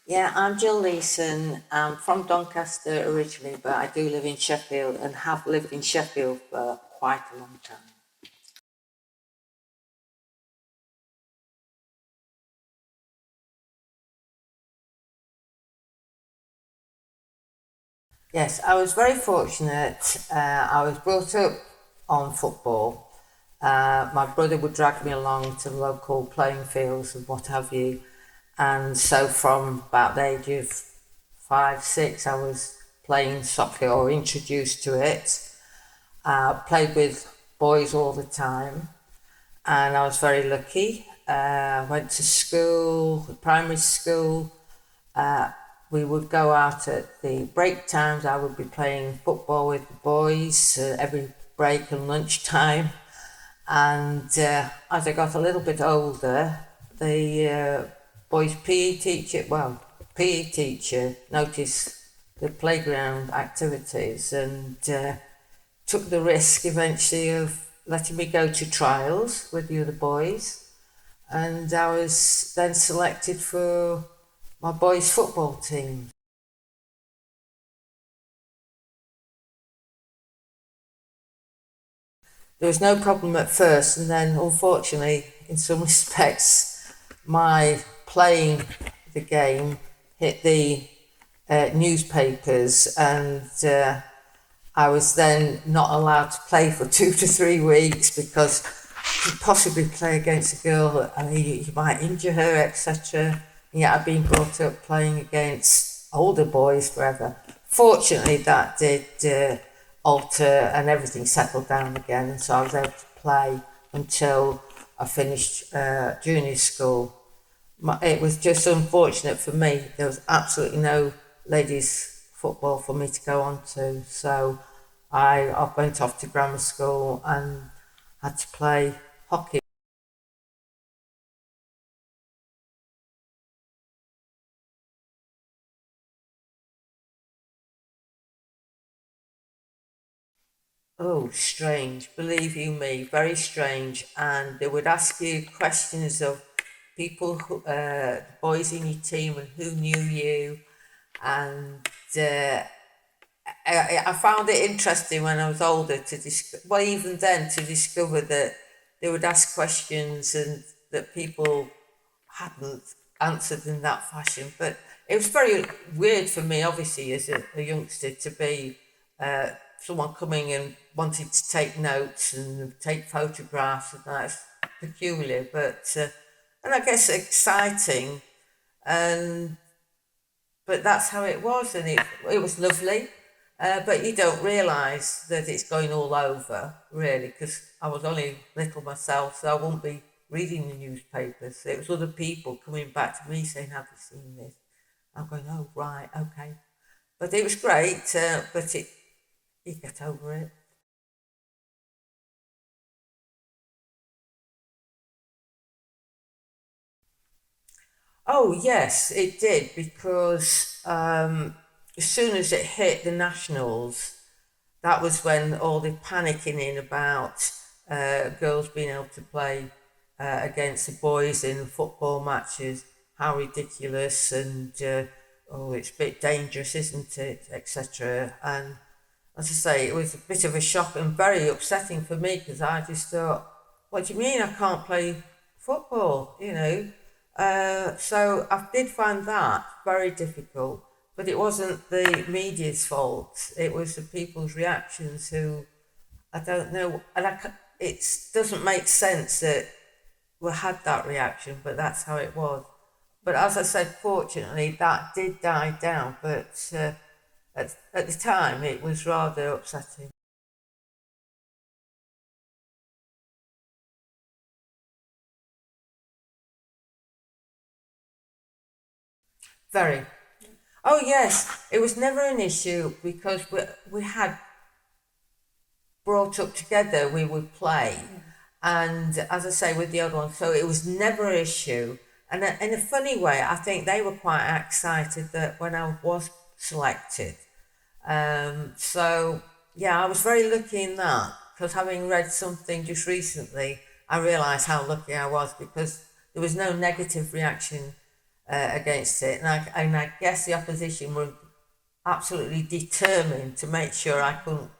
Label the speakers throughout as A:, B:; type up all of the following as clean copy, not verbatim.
A: Yeah, I'm Jill Leeson. I'm from Doncaster originally, but I do live in Sheffield and have lived in Sheffield for quite a long time. Yes, I was very fortunate. I was brought up on football. My brother would drag me along to the local playing fields and what have you. And so from about the age of 5, 6, I was playing soccer or introduced to it. Played with boys all the time, and I was very lucky. Went to school, primary school. Uh, we would go out at the break times. I would be playing football with the boys every break and lunchtime. And as I got a little bit older, the boys' PE teacher noticed the playground activities and took the risk eventually of letting me go to trials with the other boys. And I was then selected for my boys' football team. There was no problem at first, and then unfortunately, in some respects, my playing the game hit the newspapers, and I was then not allowed to play for 2 to 3 weeks because you could possibly play against a girl and you might injure her, etc. And yet I've been brought up playing against older boys forever. Fortunately, that did alter and everything settled down again, and so I was able to play until I finished junior school. It was just unfortunate for me. There was absolutely no ladies football for me to go on to, so I went off to grammar school and had to play hockey. Oh, strange. Believe you me, very strange. And they would ask you questions of people, boys in your team, and who knew you. And I found it interesting when I was older even then, to discover that they would ask questions and that people hadn't answered in that fashion. But it was very weird for me, obviously, as a youngster, to be someone coming and wanting to take notes and take photographs, and that's peculiar, but and I guess exciting. And but that's how it was, and it was lovely. But you don't realise that it's going all over, really, because I was only little myself, so I wouldn't be reading the newspapers. It was other people coming back to me saying, "Have you seen this?" I'm going, "Oh, right, okay." But it was great, but you get over it. Oh, yes, it did, because as soon as it hit the Nationals, that was when all the panicking in about girls being able to play against the boys in football matches, how ridiculous, and oh, it's a bit dangerous, isn't it, etc. And as I say, it was a bit of a shock and very upsetting for me, because I just thought, what do you mean I can't play football? So I did find that very difficult, but it wasn't the media's fault. It was the people's reactions who, I don't know, and it doesn't make sense that we had that reaction, but that's how it was. But as I said, fortunately, that did die down, but at the time it was rather upsetting. Very. Oh, yes, it was never an issue because we had brought up together, we would play. And as I say, with the other one, so it was never an issue. And in a funny way, I think they were quite excited that when I was selected. So, yeah, I was very lucky in that, because having read something just recently, I realised how lucky I was, because there was no negative reaction against it, and I guess the opposition were absolutely determined to make sure I couldn't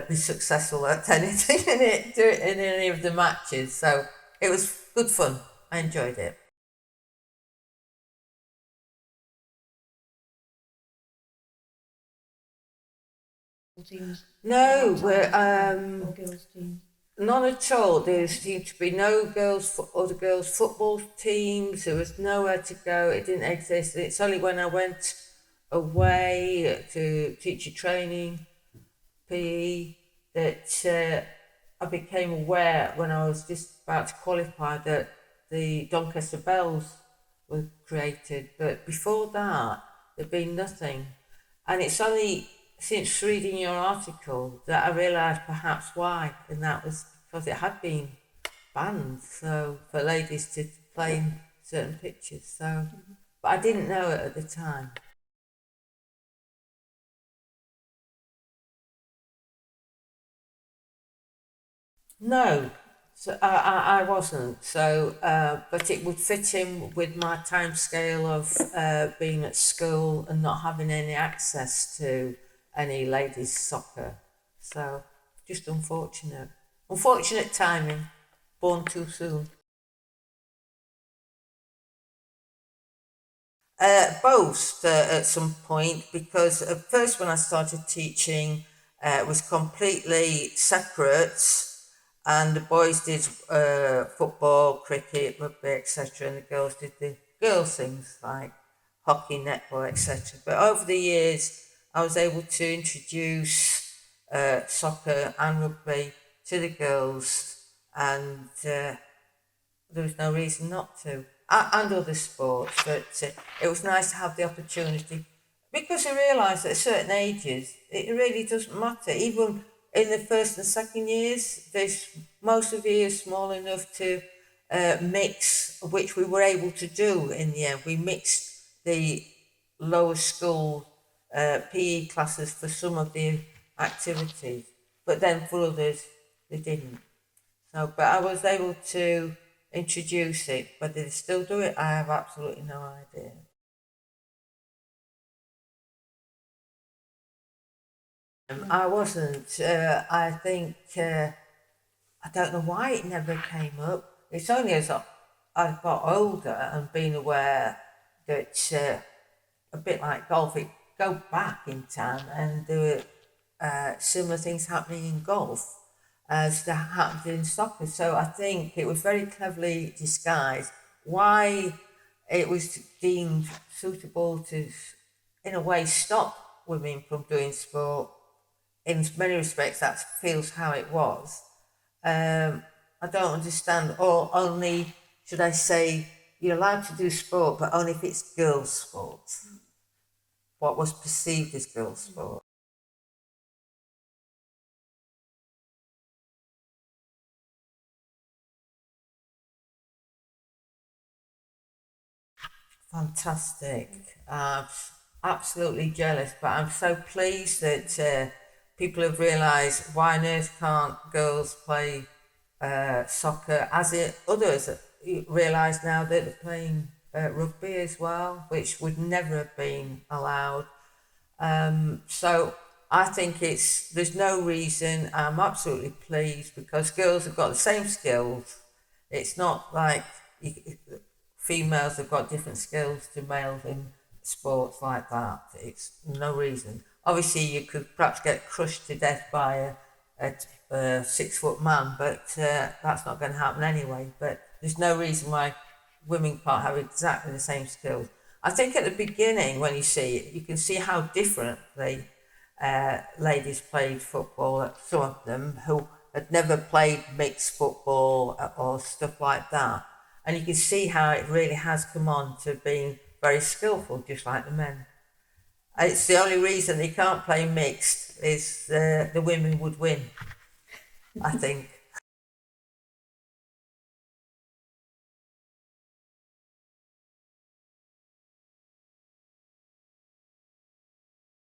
A: be successful at anything in any of the matches. So it was good fun. I enjoyed it.
B: Teams
A: No,
B: we're
A: we're
B: or girls teams.
A: none at all. There seemed to be no other girls football teams. There was nowhere to go. It didn't exist. It's only when I went away to teacher training, PE, that I became aware when I was just about to qualify that the Doncaster Bells were created. But before that, there'd been nothing. And it's only since reading your article that I realised perhaps why, and that was because it had been banned so for ladies to play in certain pitches. So, but I didn't know it at the time. No, so I wasn't. So, but it would fit in with my time scale of being at school and not having any access to any ladies' soccer. So, just unfortunate. Unfortunate timing. Born too soon. Both at some point because at first when I started teaching it was completely separate and the boys did football, cricket, rugby, etc. and the girls did the girls things like hockey, netball, etc. But over the years I was able to introduce soccer and rugby to the girls and there was no reason not to. And other sports, but it was nice to have the opportunity because I realised that at certain ages it really doesn't matter. Even in the first and second years, there's most of the years small enough to mix, which we were able to do in the end. We mixed the lower school PE classes for some of the activities, but then for others they didn't. So, but I was able to introduce it, but did they still do it? I have absolutely no idea. I wasn't. I think I don't know why it never came up. It's only as I got older and been aware that a bit like golf, it go back in time and there were similar things happening in golf as that happened in soccer. So I think it was very cleverly disguised why it was deemed suitable to, in a way, stop women from doing sport. In many respects, that feels how it was. I don't understand, or only, should I say, you're allowed to do sport, but only if it's girls' sport. What was perceived as girls' sport. Fantastic. Absolutely jealous, but I'm so pleased that people have realised why on earth can't girls play soccer as others realise now that they're playing rugby as well, which would never have been allowed. So I think there's no reason. I'm absolutely pleased because girls have got the same skills. It's not like females have got different skills to males in sports like that. It's no reason. Obviously, you could perhaps get crushed to death by a 6 foot man, but that's not going to happen anyway. But there's no reason why women can't have exactly the same skills. I think at the beginning, when you see it, you can see how differently ladies played football. Some of them who had never played mixed football or stuff like that. And you can see how it really has come on to being very skillful, just like the men. It's the only reason they can't play mixed is the women would win, I think.